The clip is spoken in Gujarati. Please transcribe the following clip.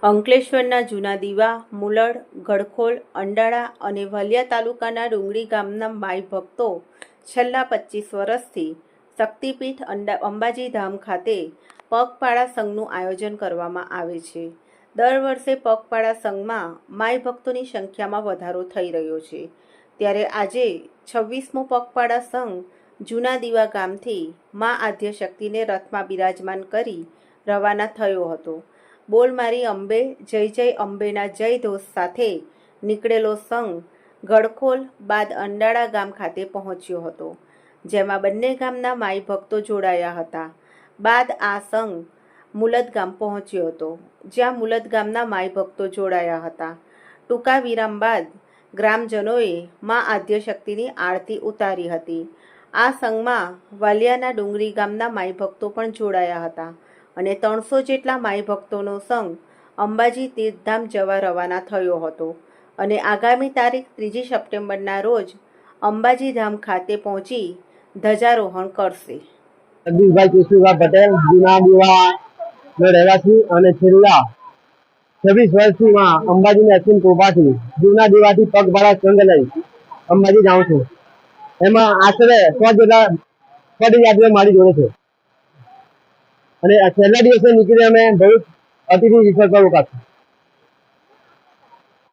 અંકલેશ્વરના જૂના દીવા, મુલડ, ગડખોલ, અંડાળા અને વલિયા તાલુકાના ડુંગરી ગામના માઈ ભક્તો છેલ્લા 25 વર્ષથી શક્તિપીઠ અંબાજી ધામ ખાતે પગપાળા સંઘનું આયોજન કરવામાં આવે છે। દર વર્ષે પગપાળા સંઘમાં માઈ ભક્તોની સંખ્યામાં વધારો થઈ રહ્યો છે। ત્યારે આજે 26મો પગપાળા સંઘ જૂના દીવા ગામથી મા આદ્યશક્તિને રથમાં બિરાજમાન કરી રવાના થયો હતો। બોલ મારી અંબે, જય જય અંબેના જય ઘોષ સાથે નીકળેલો સંઘ ગડખોલ બાદ અંડાળા ગામ ખાતે પહોંચ્યો હતો, જેમાં બંને ગામના માઈ ભક્તો જોડાયા હતા। બાદ આ સંઘ મુલદ ગામ પહોંચ્યો હતો, જ્યાં મુલદ ગામના માઈ ભક્તો જોડાયા હતા। ટૂંકા વિરામ બાદ ગ્રામજનોએ મા આદ્યશક્તિની આરતી ઉતારી હતી। આ સંઘમાં વાલિયાના ડુંગરી ગામના માઈ ભક્તો પણ જોડાયા હતા અને 300 જેટલા માઈ ભક્તોનો સંઘ અંબાજી તીર્થધામ જવા રવાના થયો હતો અને આગામી તારીખ 3 સપ્ટેમ્બરના રોજ અંબાજી ધામ ખાતે પહોંચી ધ્વજારોહણ કરશે। જગદીશભાઈ કેશુભાઈ પટેલ જૂના દીવાનો રહેવાસી અને છેલ્લા 26 વર્ષથી અંબાજીની અસીમ કૃપાથી જૂના દીવાથી પગપાળા સંઘ લઈ અંબાજી જાઉં છું। એમાં આશરે 100 જેટલા પદયાત્રીઓ મારી જોડે છે અને છેલ્લા દિવસે નીકળી અમે બહુ અતિથિ વિસર્જન રોકાશું।